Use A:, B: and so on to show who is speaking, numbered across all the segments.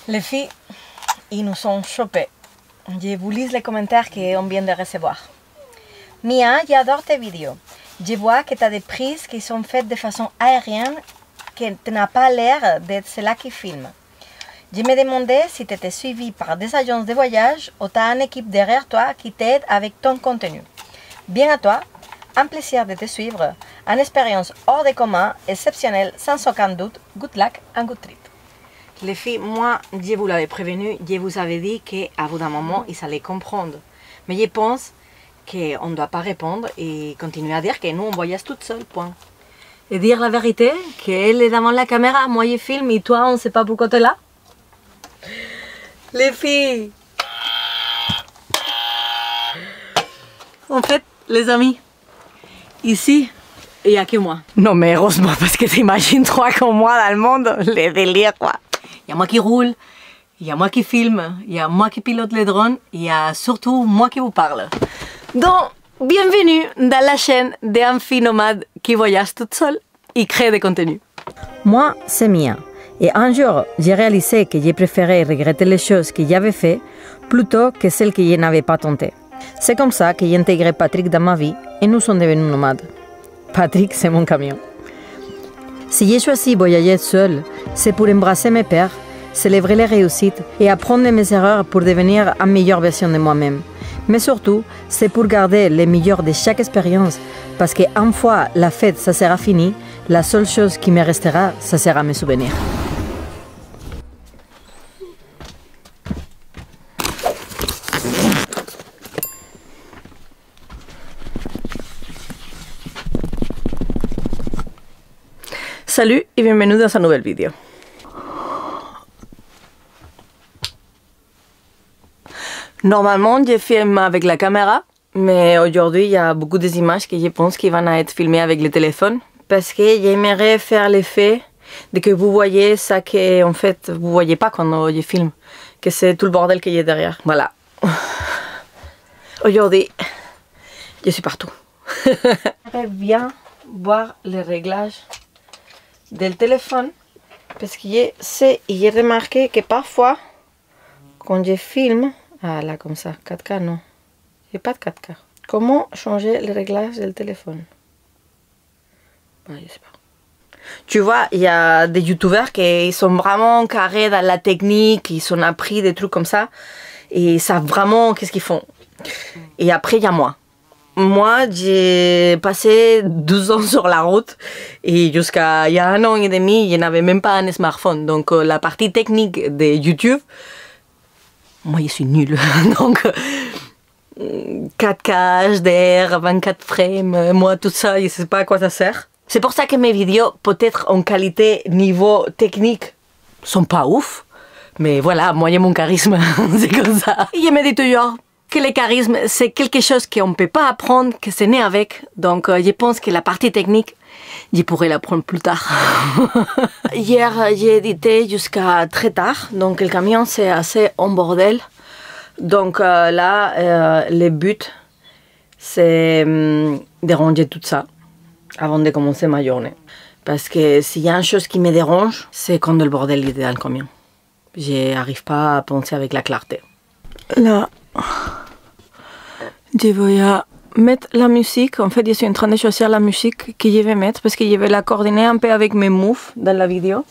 A: Les filles, ils nous sont chopés. Je vous lis les commentaires qu'on vient de recevoir. Mia, j'adore tes vidéos. Je vois que tu as des prises qui sont faites de façon aérienne, que tu n'as pas l'air d'être celle qui filme. Je me demandais si tu étais suivi par des agences de voyage ou tu as une équipe derrière toi qui t'aide avec ton contenu. Bien à toi, un plaisir de te suivre, une expérience hors de commun, exceptionnelle, sans aucun doute. Good luck and good trip. Les filles, moi, je vous l'avais prévenu, je vous avais dit qu'à bout d'un moment, ils allaient comprendre. Mais je pense qu'on ne doit pas répondre et continuer à dire que nous, on voyage toute seule, point. Et dire la vérité, qu'elle est devant la caméra, moi je filme et toi, on ne sait pas pourquoi tu es là. Les filles! En fait, les amis, ici, il n'y a que moi. Non mais heureusement, parce que t'imagines trois comme moi dans le monde, les délires quoi. Il y a moi qui roule, il y a moi qui filme, il y a moi qui pilote les drones, il y a surtout moi qui vous parle. Donc, bienvenue dans la chaîne d'un fille nomade qui voyage toute seule et crée des contenus. Moi, c'est Mia. Et un jour, j'ai réalisé que j'ai préféré regretter les choses que j'avais faites plutôt que celles que je n'avais pas tentées. C'est comme ça que j'ai intégré Patrick dans ma vie et nous sommes devenus nomades. Patrick, c'est mon camion. Si j'ai choisi voyager seul, c'est pour embrasser mes peurs, célébrer les réussites et apprendre de mes erreurs pour devenir une meilleure version de moi-même. Mais surtout, c'est pour garder le meilleur de chaque expérience, parce qu'une fois la fête, ça sera fini, la seule chose qui me restera, ça sera mes souvenirs. Salut et bienvenue dans une nouvelle vidéo. Normalement, je filme avec la caméra, mais aujourd'hui, il y a beaucoup d'images que je pense qu'ils vont être filmées avec le téléphone, parce que j'aimerais faire l'effet de que vous voyez ça que, en fait, vous voyez pas quand je filme, que c'est tout le bordel qu'il y a derrière. Voilà. Aujourd'hui, je suis partout. J'aimerais bien voir les réglages del téléphone, parce que j'ai remarqué que parfois, quand je filme, ah là comme ça, 4K non, j'ai pas de 4K. Comment changer le réglage du téléphone? Bah, je sais pas. Tu vois, il y a des youtubeurs qui sont vraiment carrés dans la technique, ils ont appris des trucs comme ça, et ils savent vraiment qu'est-ce qu'ils font. Et après, il y a moi. Moi, j'ai passé 12 ans sur la route et jusqu'à il y a 1 an et demi, je n'avais même pas un smartphone. Donc, la partie technique de YouTube, moi, je suis nulle. Donc, 4K, HDR, 24 frames, moi, tout ça, je ne sais pas à quoi ça sert. C'est pour ça que mes vidéos, peut-être en qualité, niveau technique, sont pas ouf. Mais voilà, moi, j'ai mon charisme, c'est comme ça. Et je me dis toujours que le charisme, c'est quelque chose qu'on ne peut pas apprendre, que c'est né avec. Donc, je pense que la partie technique, je pourrais l'apprendre plus tard. Hier, j'ai édité jusqu'à très tard. Donc, le camion, c'est assez en bordel. Donc, là, le but, c'est de ranger tout ça avant de commencer ma journée. Parce que s'il y a une chose qui me dérange, c'est quand le bordel est dans le camion. Je n'arrive pas à penser avec la clarté. Là, je vais mettre la musique. En fait, je suis en train de choisir la musique que je vais mettre parce que je vais la coordonner un peu avec mes moves dans la vidéo.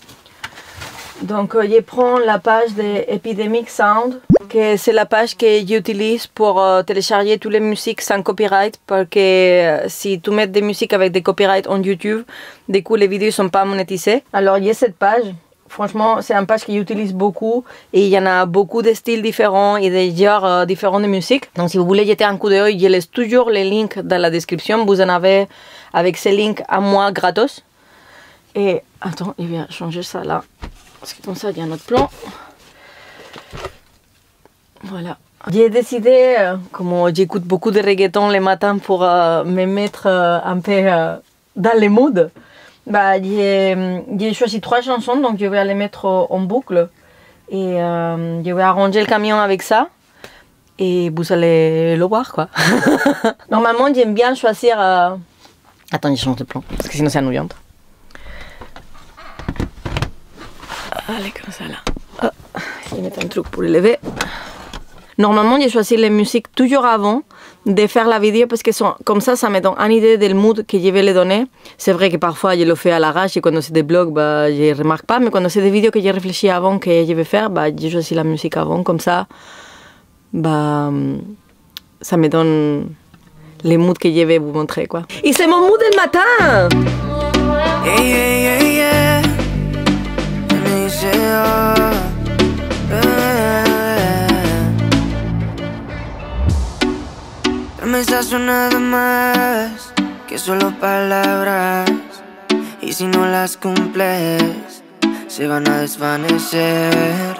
A: Donc, je prends la page de Epidemic Sound, que c'est la page que j'utilise pour télécharger toutes les musiques sans copyright, parce que si tu mets des musiques avec des copyrights en YouTube, du coup, les vidéos ne sont pas monétisées. Alors, il y a cette page. Franchement, c'est une page que j'utilise beaucoup et il y en a beaucoup de styles différents et de genres différents de musique. Donc, si vous voulez jeter un coup d'œil, je laisse toujours les links dans la description. Vous en avez avec ces links à moi gratos. Et attends, je vais changer ça là. Parce que comme ça, il y a notre plan. Voilà. J'ai décidé, comme j'écoute beaucoup de reggaeton les matins pour me mettre un peu dans le mood, bah, j'ai choisi 3 chansons, donc je vais les mettre en boucle. Et je vais arranger le camion avec ça. Et vous allez le voir, quoi. Normalement, j'aime bien choisir... Attends, je change de plan, parce que sinon c'est ennuyant. Allez, comme ça là. Oh, je vais mettre un truc pour le lever. Normalement, j'ai choisi les musiques toujours avant de faire la vidéo parce que comme ça me donne une idée du mood que je vais les donner. C'est vrai que parfois, je le fais à l'arrache et quand c'est des blogs, bah, je ne remarque pas. Mais quand c'est des vidéos que j'ai réfléchi avant que je vais faire, bah, j'ai choisi la musique avant. Comme ça, bah, ça me donne les moods que je vais vous montrer, quoi. Et c'est mon mood du matin!
B: Son nada más que solo palabras, y si no las cumples se van a desvanecer.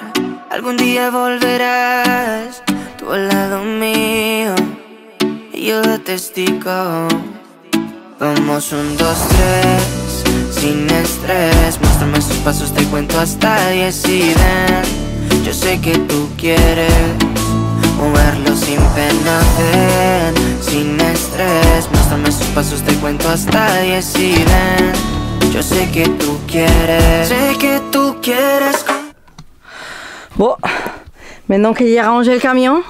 B: Algún día volverás tú al lado mío y yo de testigo. Vamos 1, 2, 3 sin estrés. Muéstrame esos pasos, te cuento hasta 10 y ven. Yo sé que tú quieres moverlo sin pena, ven, sin estrés. Muéstrame sus pasos, te cuento hasta 10 y ven. Yo sé que tú quieres, sé que tú quieres.
A: Bon, maintenant que j'ai rangé le camion,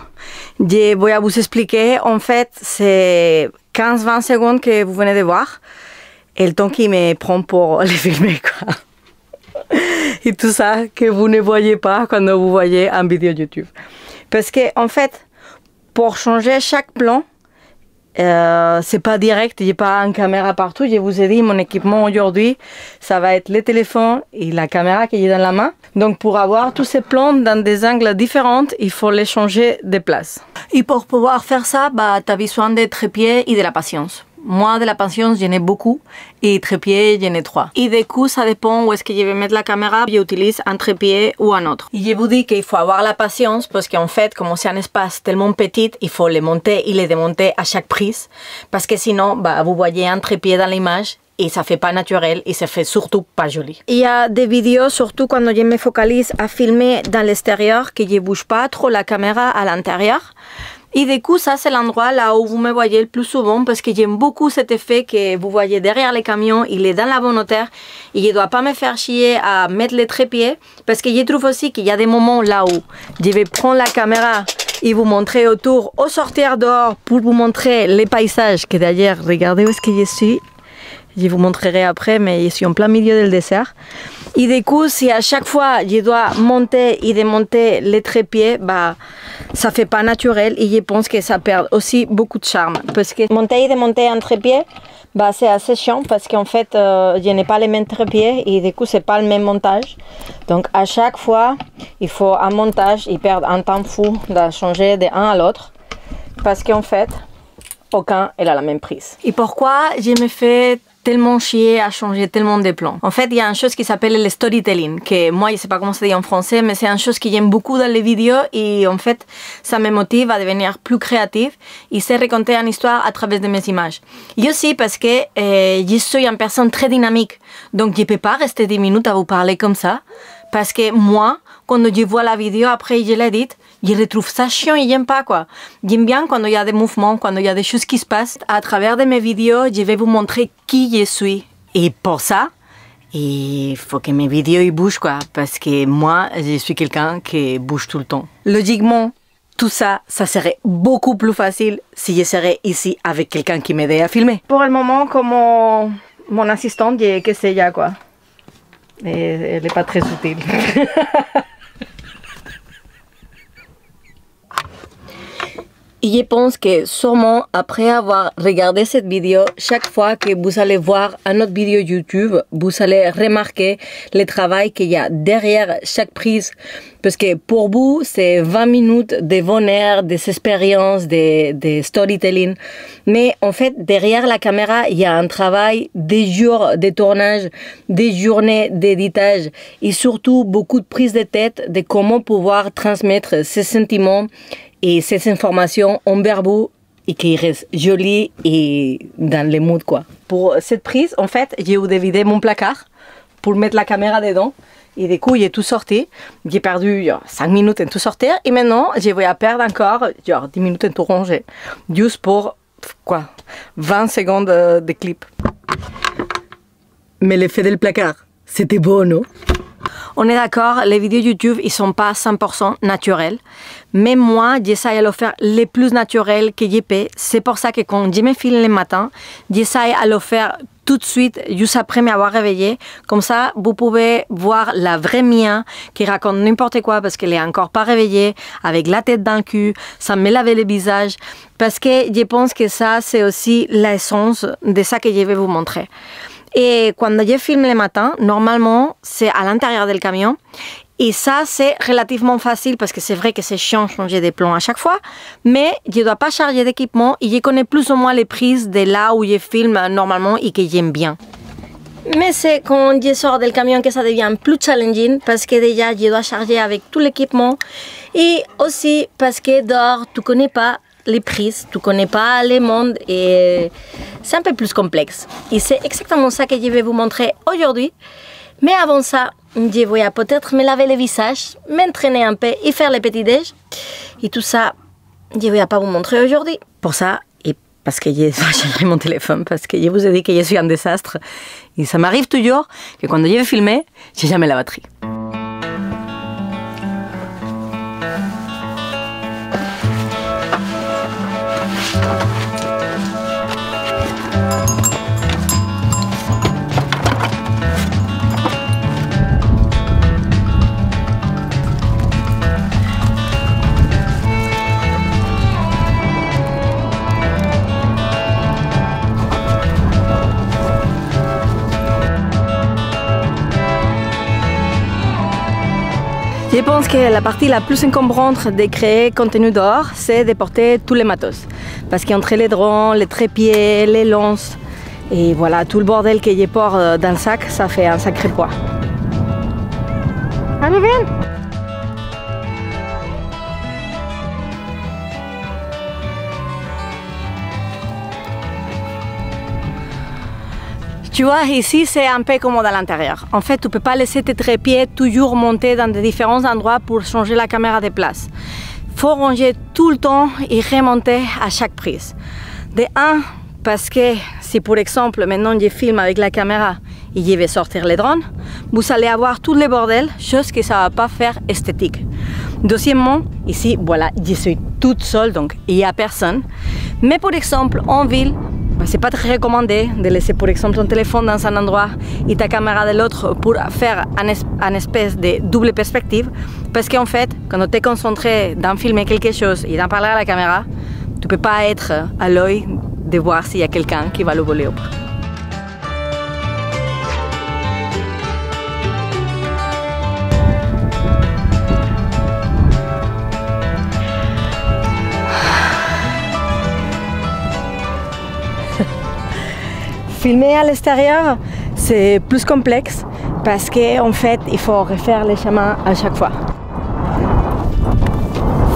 A: je vais vous expliquer. En fait, c'est 15-20 secondes que vous venez de voir. Et le temps qui me prend pour les filmer, quoi. Et tout ça que vous ne voyez pas quand vous voyez en vidéo YouTube. Parce que, en fait, pour changer chaque plan, c'est pas direct, il n'y a pas une caméra partout. Je vous ai dit, mon équipement aujourd'hui, ça va être le téléphone et la caméra que j'ai dans la main. Donc, pour avoir tous ces plans dans des angles différents, il faut les changer de place. Et pour pouvoir faire ça, bah, tu as besoin de trépied et de la patience. Moi, de la patience, j'en ai beaucoup. Et trépied, j'en ai 3. Et du coup, ça dépend où est-ce que je vais mettre la caméra. J'utilise un trépied ou un autre. Et je vous dis qu'il faut avoir la patience parce qu'en fait, comme c'est un espace tellement petit, il faut les monter et les démonter à chaque prise. Parce que sinon, bah, vous voyez un trépied dans l'image et ça fait pas naturel et ça fait surtout pas joli. Il y a des vidéos, surtout quand je me focalise à filmer dans l'extérieur, que je bouge pas trop la caméra à l'intérieur. Et du coup, ça, c'est l'endroit là où vous me voyez le plus souvent parce que j'aime beaucoup cet effet que vous voyez derrière les camions, il est dans la bonne hauteur et je ne dois pas me faire chier à mettre les trépieds parce que je trouve aussi qu'il y a des moments là où je vais prendre la caméra et vous montrer autour au sortir dehors pour vous montrer les paysages que d'ailleurs, regardez où est-ce que je suis. Je vous montrerai après, mais je suis en plein milieu du désert. Et du coup, si à chaque fois je dois monter et démonter les trépieds, bah, ça fait pas naturel et je pense que ça perd aussi beaucoup de charme. Parce que monter et démonter un trépied, bah, c'est assez chiant parce qu'en fait, je n'ai pas les mêmes trépieds et du coup, c'est pas le même montage. Donc, à chaque fois, il faut un montage et perdre un temps fou de changer de un à l'autre. Parce qu'en fait, aucun est à la même prise. Et pourquoi je me fais tellement chier à changer tellement de plans? En fait, il y a une chose qui s'appelle le storytelling, que moi, je sais pas comment ça dit en français, mais c'est une chose que j'aime beaucoup dans les vidéos et en fait, ça me motive à devenir plus créative et c'est raconter une histoire à travers de mes images. Et aussi parce que je suis une personne très dynamique, donc je peux pas rester 10 minutes à vous parler comme ça, parce que moi, quand je vois la vidéo après je l'édite, je retrouve ça chiant et j'aime pas, quoi. J'aime bien quand il y a des mouvements, quand il y a des choses qui se passent. À travers de mes vidéos, je vais vous montrer qui je suis. Et pour ça, il faut que mes vidéos ils bougent, quoi. Parce que moi, je suis quelqu'un qui bouge tout le temps. Logiquement, tout ça, ça serait beaucoup plus facile si je serais ici avec quelqu'un qui m'aidait à filmer. Pour le moment, comme mon assistante, j'ai que c'est ya, quoi. Et elle n'est pas très utile. Et je pense que sûrement après avoir regardé cette vidéo, chaque fois que vous allez voir une autre vidéo YouTube, vous allez remarquer le travail qu'il y a derrière chaque prise. Parce que pour vous, c'est 20 minutes de bonheur, des expériences, de storytelling. Mais en fait, derrière la caméra, il y a un travail, des jours de tournage, des journées d'éditage et surtout beaucoup de prises de tête de comment pouvoir transmettre ces sentiments et ces informations envers vous et qui restent jolies et dans le mood, quoi. Pour cette prise, en fait, j'ai divisé mon placard pour mettre la caméra dedans. Et du coup, j'ai tout sorti. J'ai perdu 5 minutes à tout sortir. Et maintenant, je vais perdre encore 10 minutes à tout ranger. Juste pour, quoi, 20 secondes de clip. Mais l'effet du placard, c'était beau, non? On est d'accord, les vidéos YouTube, ils sont pas 100% naturels. Mais moi, j'essaie de le faire le plus naturel que je peux. C'est pour ça que quand je me filme le matin, j'essaie de le faire tout de suite, juste après m'avoir réveillé. Comme ça, vous pouvez voir la vraie Mia qui raconte n'importe quoi parce qu'elle est encore pas réveillée, avec la tête dans le cul, sans me laver le visage. Parce que je pense que ça, c'est aussi l'essence de ça que je vais vous montrer. Et quand je filme le matin, normalement, c'est à l'intérieur du camion. Et ça, c'est relativement facile parce que c'est vrai que c'est chiant de changer des plombs à chaque fois. Mais je ne dois pas charger d'équipement et je connais plus ou moins les prises de là où je filme normalement et que j'aime bien. Mais c'est quand je sors du camion que ça devient plus challenging parce que déjà, je dois charger avec tout l'équipement. Et aussi parce que dehors, tu ne connais pas les prises, tu ne connais pas le monde et c'est un peu plus complexe. Et c'est exactement ça que je vais vous montrer aujourd'hui. Mais avant ça, je vais peut-être me laver le visage, m'entraîner un peu et faire le petit-déj. Et tout ça, je ne vais pas vous montrer aujourd'hui. Pour ça, et parce que j'ai changé mon téléphone, parce que je vous ai dit que je suis un désastre. Et ça m'arrive toujours que quand je vais filmer, j'ai jamais la batterie. Je pense que la partie la plus encombrante de créer contenu dehors, c'est de porter tous les matos. Parce qu'entre les drones, les trépieds, les lances, et voilà, tout le bordel que je porte dans le sac, ça fait un sacré poids. Allez, viens! Tu vois, ici, c'est un peu commode à l'intérieur. En fait, tu ne peux pas laisser tes trépieds toujours monter dans de différents endroits pour changer la caméra de place. Il faut ranger tout le temps et remonter à chaque prise. De un, parce que si par exemple, maintenant je filme avec la caméra et je vais sortir les drones, vous allez avoir tout le bordel, chose que ça ne va pas faire esthétique. Deuxièmement, ici, voilà, je suis toute seule, donc il n'y a personne. Mais par exemple, en ville, c'est pas très recommandé de laisser par exemple ton téléphone dans un endroit et ta caméra de l'autre pour faire une espèce de double perspective parce qu'en fait, quand tu es concentré d'en filmer quelque chose et d'en parler à la caméra, tu peux pas être à l'œil de voir s'il y a quelqu'un qui va le voler ou pas. Filmer à l'extérieur, c'est plus complexe parce qu'en fait, il faut refaire les chemins à chaque fois.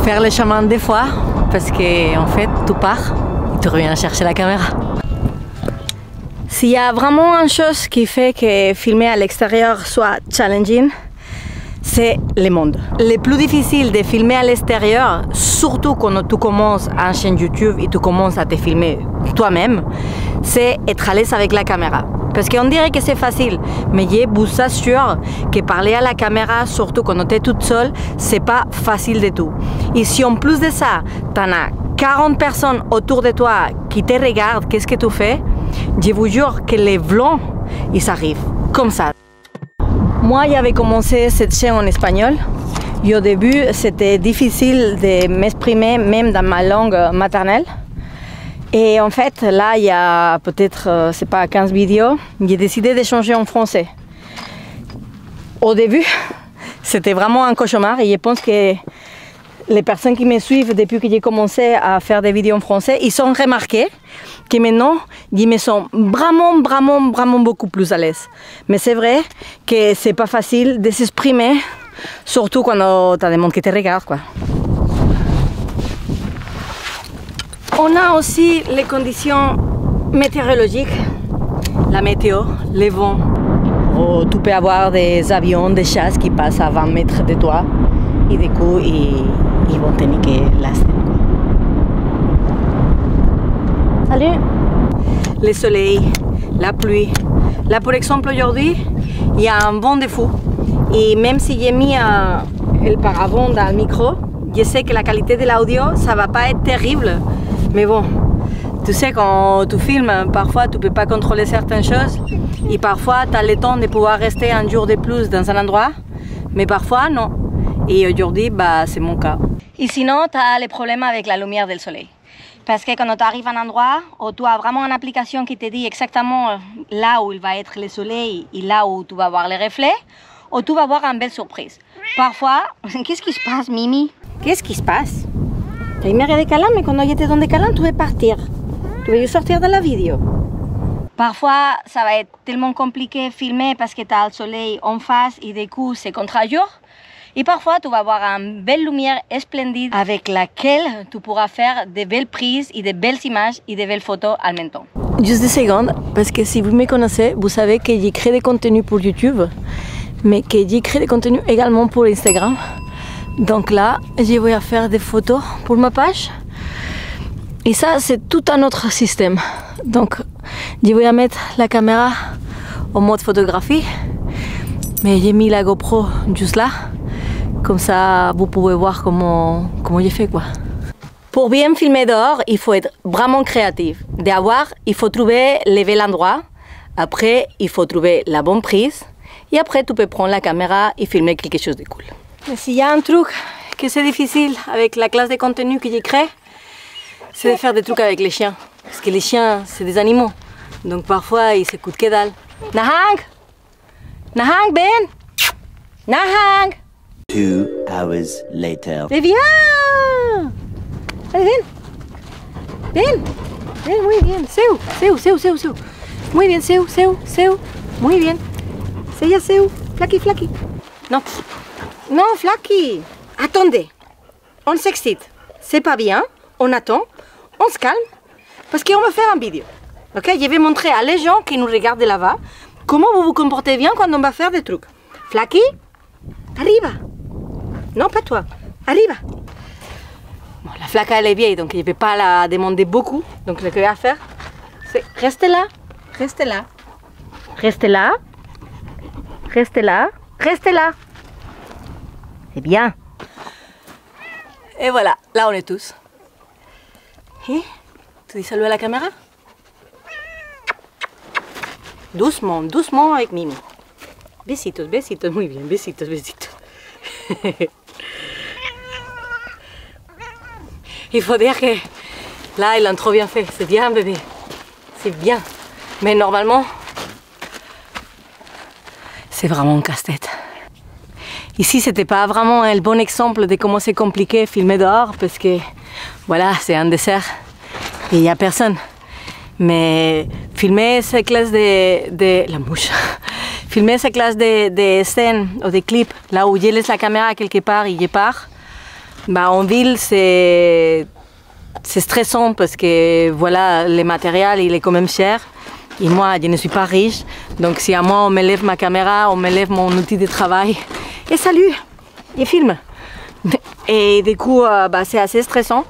A: Faire les chemins deux fois parce qu'en fait, tu pars et tu reviens chercher la caméra. S'il y a vraiment une chose qui fait que filmer à l'extérieur soit challenging, c'est le monde. Le plus difficile de filmer à l'extérieur, surtout quand tu commences une chaîne YouTube et tu commences à te filmer toi-même, c'est être à l'aise avec la caméra. Parce qu'on dirait que c'est facile, mais je vous assure que parler à la caméra, surtout quand tu es toute seule, c'est pas facile du tout. Et si en plus de ça, tu en as 40 personnes autour de toi qui te regardent, qu'est-ce que tu fais? Je vous jure que les vlogs, ils arrivent comme ça. Moi, j'avais commencé cette chaîne en espagnol. Et au début, c'était difficile de m'exprimer même dans ma langue maternelle. Et en fait, là, il y a peut-être, c'est pas 15 vidéos, j'ai décidé de changer en français. Au début, c'était vraiment un cauchemar et je pense que les personnes qui me suivent depuis que j'ai commencé à faire des vidéos en français, ils ont remarqué que maintenant, je me sens vraiment beaucoup plus à l'aise. Mais c'est vrai que c'est pas facile de s'exprimer, surtout quand tu as des gens qui te regardent, quoi. On a aussi les conditions météorologiques, la météo, les vents. Oh, tu peux avoir des avions de chasse qui passent à 20 mètres de toi et du coup, ils vont te niquer la scène. Salut! Le soleil, la pluie. Là, par exemple, aujourd'hui, il y a un vent de fou. Et même si j'ai mis le paravent dans le micro, je sais que la qualité de l'audio, ça va pas être terrible. Mais bon, tu sais, quand tu filmes, parfois tu peux pas contrôler certaines choses. Et parfois, tu as le temps de pouvoir rester un jour de plus dans un endroit. Mais parfois, non. Et aujourd'hui, bah, c'est mon cas. Et sinon, tu as les problèmes avec la lumière du soleil. Parce que quand tu arrives à un endroit où tu as vraiment une application qui te dit exactement là où il va être le soleil et là où tu vas voir les reflets, ou tu vas voir une belle surprise. Parfois, qu'est-ce qui se passe, Mimi? Qu'est-ce qui se passe? Tu me regardé câlin, mais quand j'étais dans des câlins, tu veux partir. Tu veux sortir de la vidéo. Parfois, ça va être tellement compliqué de filmer parce que tu as le soleil en face et du coup, c'est contre-jour. Et parfois, tu vas avoir une belle lumière splendide avec laquelle tu pourras faire de belles prises et de belles images et de belles photos en même temps. Juste des secondes, parce que si vous me connaissez, vous savez que j'ai créé des contenus pour YouTube, mais que j'ai créé des contenus également pour Instagram. Donc là, je vais faire des photos pour ma page. Et ça, c'est tout un autre système. Donc, je vais mettre la caméra en mode photographie, mais j'ai mis la GoPro juste là. Comme ça, vous pouvez voir comment j'ai fait, quoi. Pour bien filmer dehors, il faut être vraiment créatif. D'abord, il faut trouver le bel endroit. Après, il faut trouver la bonne prise. Et après, tu peux prendre la caméra et filmer quelque chose de cool. Mais s'il y a un truc que c'est difficile avec la classe de contenu que j'ai créé, c'est de faire des trucs avec les chiens. Parce que les chiens, c'est des animaux. Donc parfois, ils s'écoutent que dalle. Nahang! Nahang, Ben! Nahang!
C: 2 hours later.
A: Mais viens! Allez, ven! Ven! Ven, muy bien. Seu, seu, seu, seu, seu. Muy bien, seu, seu, seu. Muy bien. C'est ya, seu. Flaky, flaky. Non. Non, Flaky. Attendez. On s'excite. C'est pas bien. On attend. On se calme. Parce qu'on va faire une vidéo. Ok? Je vais montrer à les gens qui nous regardent là-bas comment vous vous comportez bien quand on va faire des trucs. Flaky, arriba. Non, pas toi. Arriba. Bon, la Flaca, elle est vieille, donc je ne vais pas la demander beaucoup. Donc, ce que je vais faire, c'est rester là. Restez là. Restez là. Restez là. Restez là. C'est bien. Et voilà, là, on est tous. Et tu dis salut à la caméra? Doucement, doucement avec Mimi. Besitos, besitos, muy bien, besitos, besitos. Il faut dire que là, ils l'ont trop bien fait. C'est bien, bébé. C'est bien. Mais normalement, c'est vraiment un casse-tête. Ici, c'était pas vraiment le bon exemple de comment c'est compliqué filmer dehors parce que, voilà, c'est un désert et il n'y a personne. Mais filmer ces classes la mouche. Filmer ces classes de scènes ou de clips, là où je laisse la caméra quelque part et je pars, bah en ville c'est stressant parce que voilà, le matériel il est quand même cher et moi je ne suis pas riche, donc si à moi on me lève ma caméra, on me lève mon outil de travail et salut, je filme. Et du coup bah, c'est assez stressant,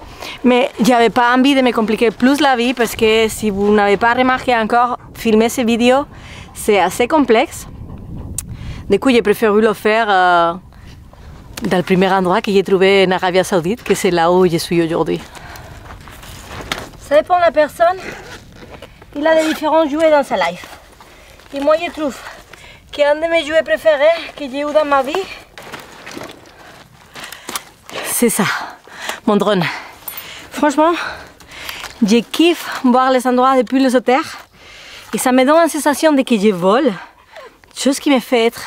A: mais j'avais pas envie de me compliquer plus la vie parce que si vous n'avez pas remarqué encore, filmer ces vidéos c'est assez complexe. Du coup, j'ai préféré le faire dans le premier endroit que j'ai trouvé en Arabie Saoudite, que c'est là où je suis aujourd'hui. Ça dépend de la personne. Il a des différents jouets dans sa life. Et moi, je trouve qu'un de mes jouets préférés que j'ai eu dans ma vie, c'est ça, mon drone. Franchement, je kiffe voir les endroits depuis les hauteurs. Et ça me donne une sensation de que je vole. Chose qui me fait être,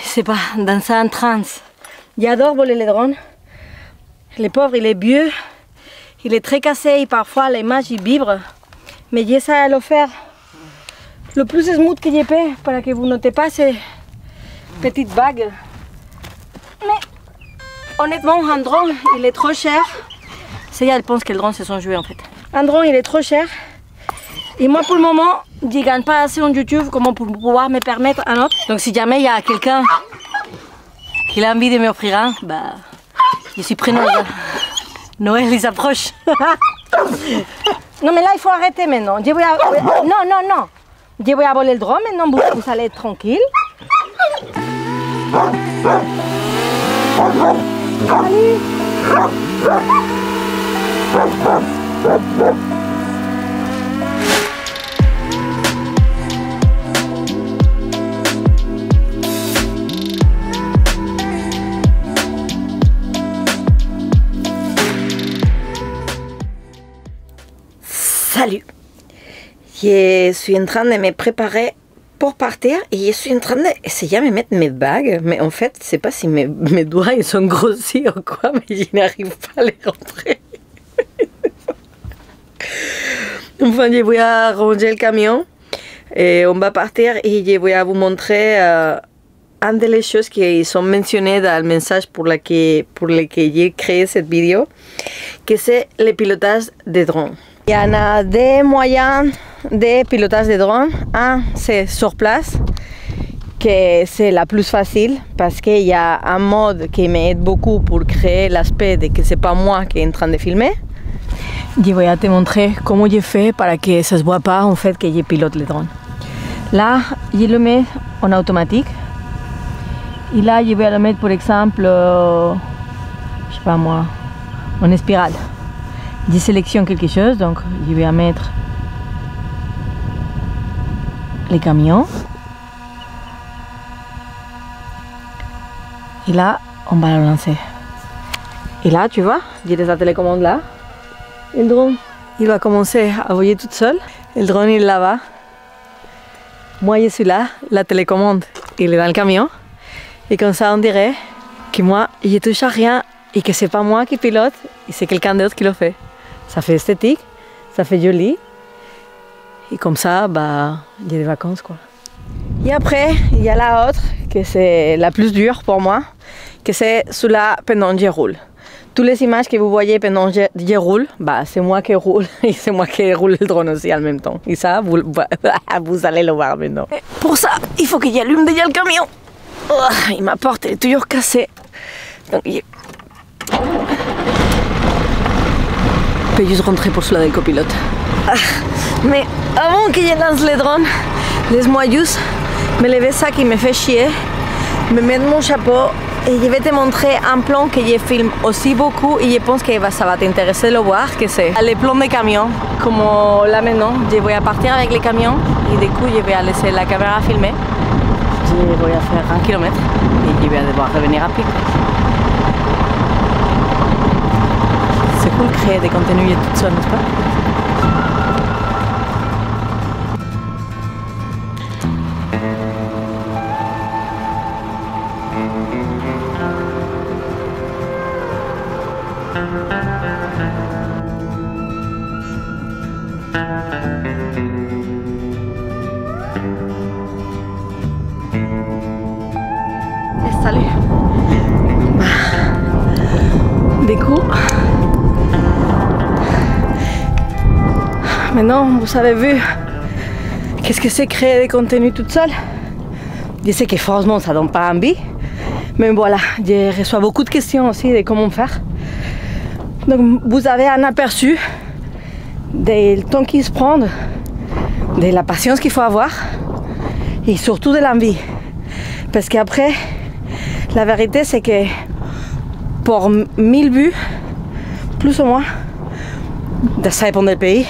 A: je sais pas, dans un trance. J'adore voler les drones. Le pauvre, il est vieux, il est très cassé et parfois l'image il vibre. Mais j'essaie de le faire le plus smooth que je peux pour que vous notez pas ces petites vagues. Mais honnêtement, un drone, il est trop cher. C'est elle pense que le drone c'est son jouet en fait. Un drone, il est trop cher. Et moi, pour le moment, je ne gagne pas assez en YouTube comme pour pouvoir me permettre un autre. Donc, si jamais il y a quelqu'un qui a envie de m'offrir un, bah, je suis preneuse. Noël, il s'approche. Non, mais là, il faut arrêter maintenant. Je vais non, non, non. Je vais voler le drone, maintenant, vous allez être tranquille. Salut! Je suis en train de me préparer pour partir et je suis en train d'essayer de me mettre mes bagues, mais en fait, je sais pas si mes doigts ils sont grossis ou quoi, mais je n'arrive pas à les rentrer. Enfin, je vais ranger le camion et on va partir et je vais vous montrer une des choses qui sont mentionnées dans le message pour lequel j'ai créé cette vidéo, que c'est le pilotage des drones. Il y en a des moyens de pilotage de drones. Un, c'est sur place, que c'est la plus facile parce qu'il y a un mode qui m'aide beaucoup pour créer l'aspect de que c'est pas moi qui est en train de filmer. Je vais te montrer comment j'ai fait pour que ça se voit pas en fait que je pilote le drone. Là, je le mets en automatique. Et là, je vais le mettre par exemple, je sais pas moi, en spirale. Je sélectionne quelque chose, donc je vais mettre les camions. Et là, on va le lancer. Et là, tu vois, j'ai la télécommande là. Et le drone, il va commencer à voler tout seul. Et le drone, il est là-bas. Moi, je suis là, la télécommande, il est dans le camion. Et comme ça, on dirait que moi, je touche à rien et que c'est pas moi qui pilote, et c'est quelqu'un d'autre qui le fait. Ça fait esthétique, ça fait joli. Et comme ça, bah, il y a des vacances, quoi. Et après, il y a la autre, que c'est la plus dure pour moi, que c'est celle-là pendant que je roule. Toutes les images que vous voyez pendant que je roule, bah, c'est moi qui roule et c'est moi qui roule le drone aussi en même temps. Et ça, vous allez le voir maintenant. Et pour ça, il faut que j'allume déjà le camion. Oh, et ma porte est toujours cassée. Donc, je peux juste rentrer pour cela del copilote. Ah, mais avant que je lance le drone, laisse-moi juste me lever ça qui me fait chier, me mettre mon chapeau et je vais te montrer un plan que je filme aussi beaucoup et je pense que ça va t'intéresser de le voir, que c'est les plans de camions, comme là maintenant. Je vais partir avec les camions et du coup je vais laisser la caméra filmer. Je vais faire 1 kilomètre et je vais devoir revenir à pied. C'est cool de créer des contenus toute seule, n'est-ce pas? Salut. Des coups. Maintenant, vous avez vu qu'est-ce que c'est créer des contenus toute seule. Je sais que franchement, ça donne pas envie. Mais voilà, je reçois beaucoup de questions aussi de comment faire. Donc, vous avez un aperçu du temps qu'il se prend, de la patience qu'il faut avoir et surtout de l'envie. Parce qu'après, la vérité, c'est que pour 1000 vues, plus ou moins, ça dépend du pays,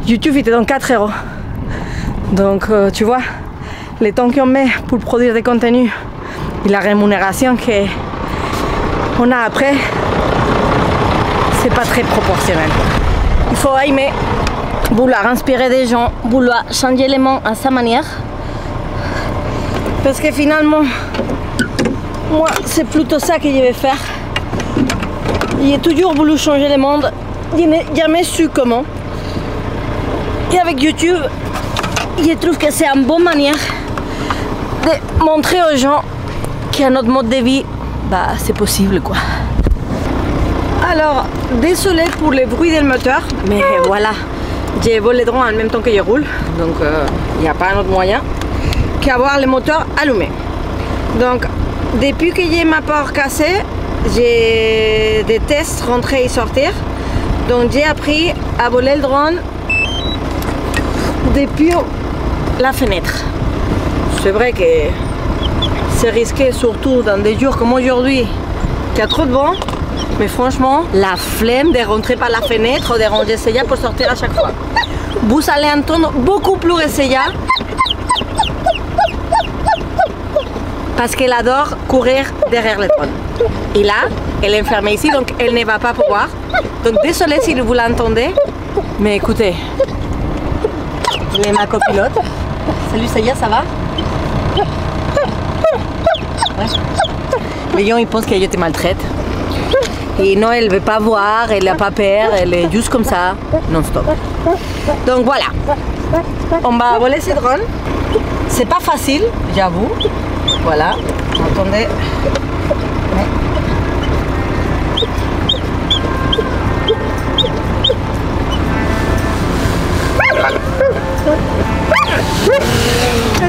A: YouTube il te donne 4 €. Donc, tu vois, le temps qu'on met pour produire des contenus et la rémunération qu'on a après, c'est pas très proportionnel. Il faut aimer, vouloir inspirer des gens, vouloir changer les mondes à sa manière. Parce que finalement, moi, c'est plutôt ça que je vais faire. J'ai toujours voulu changer le monde. Je n'ai jamais su comment. Et avec YouTube, je trouve que c'est une bonne manière de montrer aux gens qu'un autre mode de vie, bah, c'est possible, quoi. Alors, désolé pour le bruit du moteur, mais voilà, je vole le drone en même temps que je roule. Donc, il n'y a pas un autre moyen qu'avoir le moteur allumé. Donc, depuis que j'ai ma porte cassée, j'ai des tests rentrer et sortir. Donc j'ai appris à voler le drone depuis la fenêtre. C'est vrai que c'est risqué, surtout dans des jours comme aujourd'hui, qu'il y a trop de vent. Mais franchement, la flemme de rentrer par la fenêtre ou de ranger Seiya pour sortir à chaque fois. Vous allez entendre beaucoup plus Seiya parce qu'elle adore courir derrière les trônes. Et là, elle est enfermée ici, donc elle ne va pas pouvoir. Donc désolé si vous l'entendez, mais écoutez, elle est ma copilote. Salut Seiya, ça va? Ouais. Les gens ils pensent que je te maltraite. Et non, elle ne veut pas voir, elle n'a pas peur, elle est juste comme ça, non-stop. Donc voilà, on va voler ces drones. C'est pas facile, j'avoue. Voilà, attendez.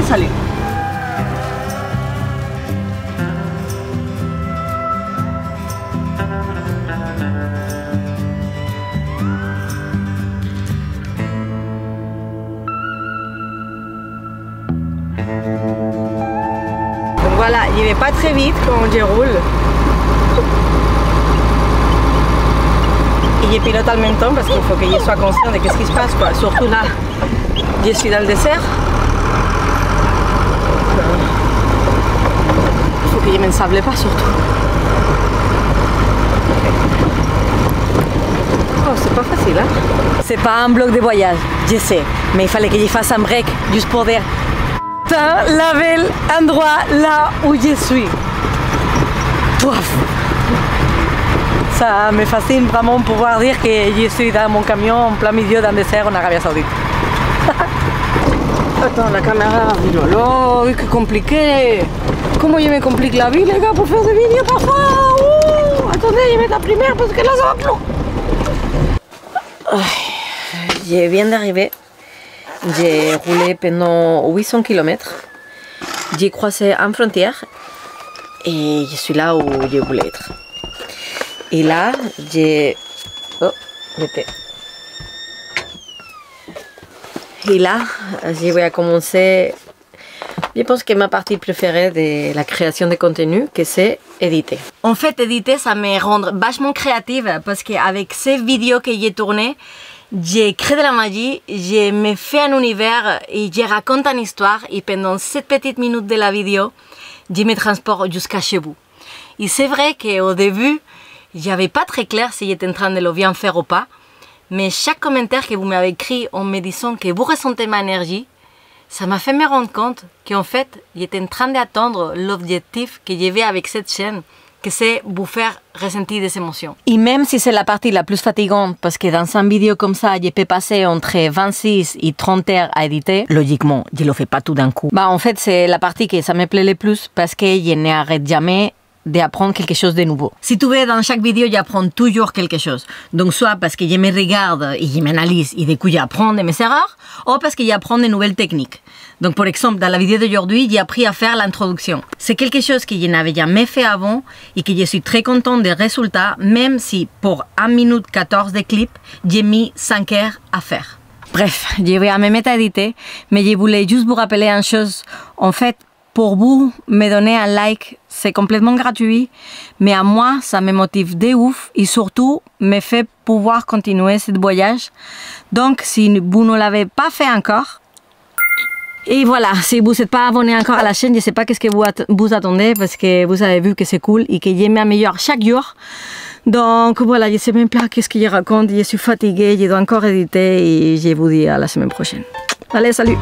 A: Salut. Donc voilà, il ne va pas très vite quand je roule. Et je pilote en même temps parce qu'il faut que je sois conscient de ce qui se passe, quoi. Surtout là, je suis dans le désert. Il faut que je ne m'ensable pas surtout. Oh, c'est pas facile, hein? C'est pas un bloc de voyage, je sais, mais il fallait que je fasse un break juste pour dire la belle endroit là où je suis. Pouf. Ça me fascine vraiment pouvoir dire que je suis dans mon camion en plein milieu d'un désert en Arabie Saoudite. Attends, la caméra, oh, que compliqué. Comment je me complique la vie, les gars, pour faire des vidéos parfois. Attendez, je mets la première parce que là, ça va plus. Je viens d'arriver. J'ai roulé pendant 800 km. J'ai croisé une frontière et je suis là où je voulais être. Et là, j'ai... Oh, j'étais... Et là, je vais commencer... Je pense que ma partie préférée de la création de contenu, que c'est éditer. En fait, éditer, ça me rend vachement créative parce qu'avec ces vidéos que j'ai tournées, j'ai créé de la magie, je me fais un univers et je raconte une histoire et pendant 7 petites minutes de la vidéo, je me transporte jusqu'à chez vous. Et c'est vrai qu'au début, j'avais pas très clair si j'étais en train de le bien faire ou pas, mais chaque commentaire que vous m'avez écrit en me disant que vous ressentez ma énergie, ça m'a fait me rendre compte qu'en fait, j'étais en train d'attendre l'objectif que j'avais avec cette chaîne, que c'est vous faire ressentir des émotions. Et même si c'est la partie la plus fatigante, parce que dans une vidéo comme ça, je peux passer entre 26 et 30 heures à éditer, logiquement, je ne le fais pas tout d'un coup. Bah, en fait, c'est la partie que ça me plaît le plus, parce que je n'arrête jamais d'apprendre quelque chose de nouveau. Si tu veux, dans chaque vidéo, j'apprends toujours quelque chose. Donc, soit parce que je me regarde et je m'analyse et du coup, j'apprends de mes erreurs, ou parce que j'apprends de nouvelles techniques. Donc, par exemple, dans la vidéo d'aujourd'hui, j'ai appris à faire l'introduction. C'est quelque chose que je n'avais jamais fait avant et que je suis très contente des résultats, même si pour 1 minute 14 de clip, j'ai mis 5 heures à faire. Bref, je vais me mettre à éditer, mais je voulais juste vous rappeler une chose. En fait, pour vous, me donner un like, c'est complètement gratuit, mais à moi, ça me motive de ouf et surtout, me fait pouvoir continuer ce voyage. Donc, si vous ne l'avez pas fait encore, et voilà, si vous n'êtes pas abonné encore à la chaîne, je ne sais pas qu'est-ce que vous attendez parce que vous avez vu que c'est cool et que je m'améliore chaque jour. Donc voilà, je ne sais même pas qu'est-ce que je raconte, je suis fatiguée, je dois encore éditer et je vous dis à la semaine prochaine. Allez, salut!